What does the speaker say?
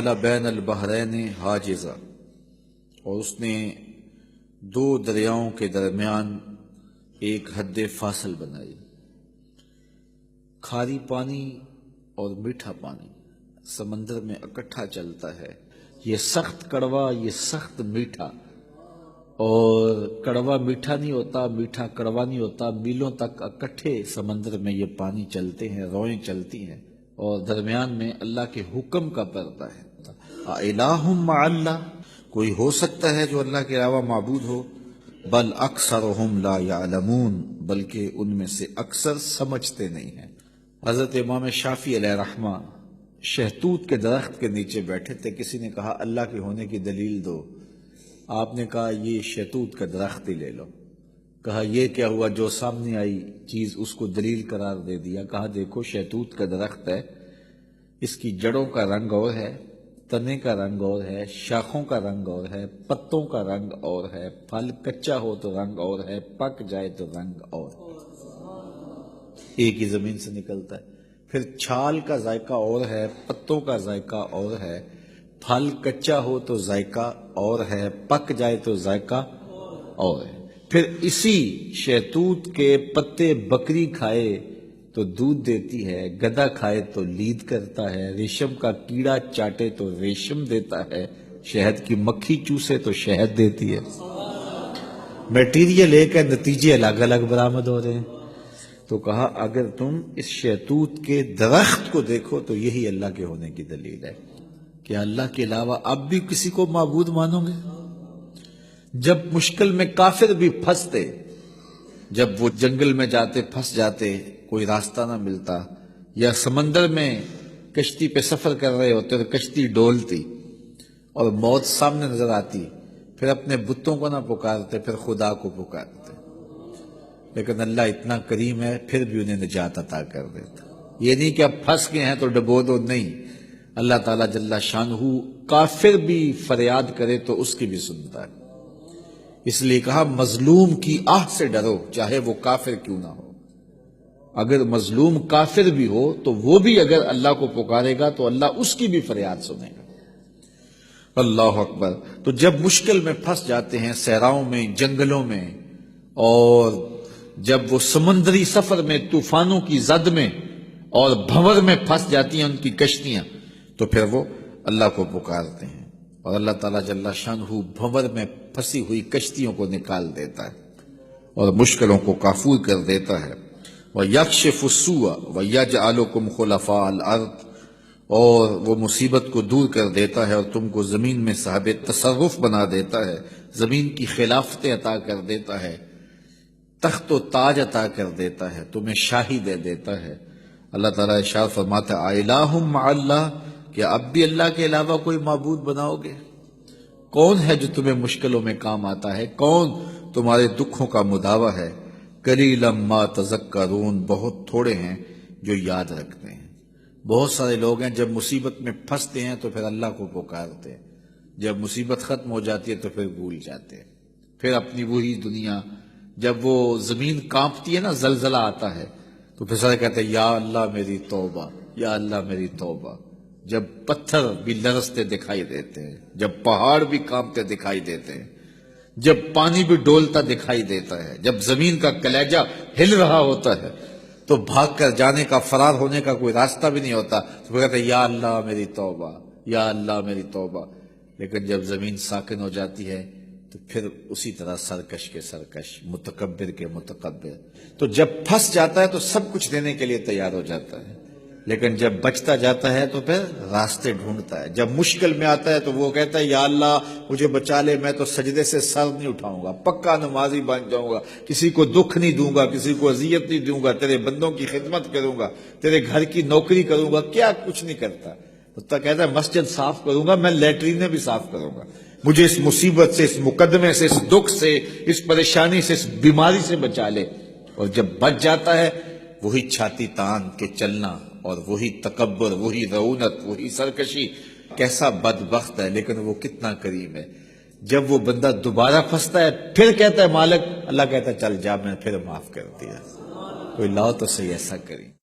وجعل بین البحرین حاجزا، اور اس نے دو دریاؤں کے درمیان ایک حد فاصل بنائی۔ کھاری پانی اور میٹھا پانی سمندر میں اکٹھا چلتا ہے، یہ سخت کڑوا، یہ سخت میٹھا، اور کڑوا میٹھا نہیں ہوتا، میٹھا کڑوا نہیں ہوتا، میلوں تک اکٹھے سمندر میں یہ پانی چلتے ہیں، روئیں چلتی ہیں، اور درمیان میں اللہ کے حکم کا پردہ ہے۔ الہ مع اللہ، کوئی ہو سکتا ہے جو اللہ کے علاوہ معبود ہو؟ بل اکثرہم لا یعلمون، بلکہ ان میں سے اکثر سمجھتے نہیں ہیں۔ حضرت امام شافعی علیہ رحمہ شہتوت کے درخت کے نیچے بیٹھے تھے، کسی نے کہا اللہ کے ہونے کی دلیل دو، آپ نے کہا یہ شہتوت کا درخت ہی لے لو۔ کہا یہ کیا ہوا، جو سامنے آئی چیز اس کو دلیل قرار دے دیا۔ کہا دیکھو شہتوت کا درخت ہے، اس کی جڑوں کا رنگ اور ہے، تنے کا رنگ اور ہے، شاخوں کا رنگ اور ہے، پتوں کا رنگ اور ہے، پھل کچا ہو تو رنگ اور ہے، پک جائے تو رنگ اور ہے، ایک ہی زمین سے نکلتا ہے۔ پھر چھال کا ذائقہ اور ہے، پتوں کا ذائقہ اور ہے، پھل کچا ہو تو ذائقہ اور ہے، پک جائے تو ذائقہ اور ہے۔ پھر اسی شہتوت کے پتے بکری کھائے تو دودھ دیتی ہے، گدھا کھائے تو لید کرتا ہے، ریشم کا کیڑا چاٹے تو ریشم دیتا ہے، شہد کی مکھی چوسے تو شہد دیتی ہے۔ میٹیریل ایک ہے، نتیجے الگ الگ برآمد ہو رہے ہیں۔ تو کہا اگر تم اس شہتوت کے درخت کو دیکھو تو یہی اللہ کے ہونے کی دلیل ہے۔ کہ اللہ کے علاوہ اب بھی کسی کو معبود مانو گے؟ جب مشکل میں کافر بھی پھنستے، جب وہ جنگل میں جاتے پھنس جاتے، کوئی راستہ نہ ملتا، یا سمندر میں کشتی پہ سفر کر رہے ہوتے تو کشتی ڈولتی اور موت سامنے نظر آتی، پھر اپنے بتوں کو نہ پکارتے، پھر خدا کو پکارتے، لیکن اللہ اتنا کریم ہے پھر بھی انہیں نجات عطا کر دیتا۔ یہ نہیں کہ اب پھنس گئے ہیں تو ڈبو دو، نہیں، اللہ تعالیٰ جل شانہ کافر بھی فریاد کرے تو اس کی بھی سنتا ہے۔ اس لیے کہا مظلوم کی آہ سے ڈرو، چاہے وہ کافر کیوں نہ ہو۔ اگر مظلوم کافر بھی ہو تو وہ بھی اگر اللہ کو پکارے گا تو اللہ اس کی بھی فریاد سنے گا۔ اللہ اکبر۔ تو جب مشکل میں پھنس جاتے ہیں، صحراؤں میں، جنگلوں میں، اور جب وہ سمندری سفر میں طوفانوں کی زد میں اور بھنور میں پھنس جاتی ہیں ان کی کشتیاں، تو پھر وہ اللہ کو پکارتے ہیں، اور اللہ تعالیٰ جل شانہ بھنور میں پھنسی ہوئی کشتیوں کو نکال دیتا ہے اور مشکلوں کو کافور کر دیتا ہے۔ وَيَكْشِفُ السُّوءَ وَيَجْعَلُكُمْ خُلَفَاءَ الْأَرْضِ، اور وہ مصیبت کو دور کر دیتا ہے اور تم کو زمین میں صاحب تصرف بنا دیتا ہے، زمین کی خلافتیں عطا کر دیتا ہے، تخت و تاج عطا کر دیتا ہے، تمہیں شاہی دے دیتا ہے۔ اللہ تعالیٰ ارشاد فرماتا ہے الہ مع اللہ، کیا اب بھی اللہ کے علاوہ کوئی معبود بناؤ گے؟ کون ہے جو تمہیں مشکلوں میں کام آتا ہے؟ کون تمہارے دکھوں کا مداوع ہے؟ قلیلا ما تذکرون، بہت تھوڑے ہیں جو یاد رکھتے ہیں۔ بہت سارے لوگ ہیں جب مصیبت میں پھنستے ہیں تو پھر اللہ کو پکارتے ہیں، جب مصیبت ختم ہو جاتی ہے تو پھر بھول جاتے ہیں، پھر اپنی وہی دنیا۔ جب وہ زمین کانپتی ہے نا، زلزلہ آتا ہے، تو پھر سارے کہتے ہیں یا اللہ میری توبہ، یا اللہ میری توبہ۔ جب پتھر بھی لرزتے دکھائی دیتے ہیں، جب پہاڑ بھی کانپتے دکھائی دیتے ہیں، جب پانی بھی ڈولتا دکھائی دیتا ہے، جب زمین کا کلیجہ ہل رہا ہوتا ہے، تو بھاگ کر جانے کا، فرار ہونے کا کوئی راستہ بھی نہیں ہوتا، تو پھر کہتے ہیں یا اللہ میری توبہ، یا اللہ میری توبہ۔ لیکن جب زمین ساکن ہو جاتی ہے تو پھر اسی طرح سرکش کے سرکش، متکبر کے متکبر۔ تو جب پھنس جاتا ہے تو سب کچھ دینے کے لیے تیار ہو جاتا ہے، لیکن جب بچتا جاتا ہے تو پھر راستے ڈھونڈتا ہے۔ جب مشکل میں آتا ہے تو وہ کہتا ہے یا اللہ مجھے بچا لے، میں تو سجدے سے سر نہیں اٹھاؤں گا، پکا نمازی بن جاؤں گا، کسی کو دکھ نہیں دوں گا، کسی کو اذیت نہیں دوں گا، تیرے بندوں کی خدمت کروں گا، تیرے گھر کی نوکری کروں گا۔ کیا کچھ نہیں کرتا، تو کہتا ہے مسجد صاف کروں گا، میں لیٹرینیں بھی صاف کروں گا، مجھے اس مصیبت سے، اس مقدمے سے، اس دکھ سے، اس پریشانی سے، اس بیماری سے بچا لے۔ اور جب بچ جاتا ہے وہی چھاتی تان کے چلنا، اور وہی تکبر، وہی رعونت، وہی سرکشی۔ کیسا بدبخت ہے، لیکن وہ کتنا کریم ہے۔ جب وہ بندہ دوبارہ پھنستا ہے پھر کہتا ہے مالک، اللہ کہتا ہے چل جا، میں پھر معاف کر دیا۔ کوئی لاؤ تو صحیح ایسا کریم۔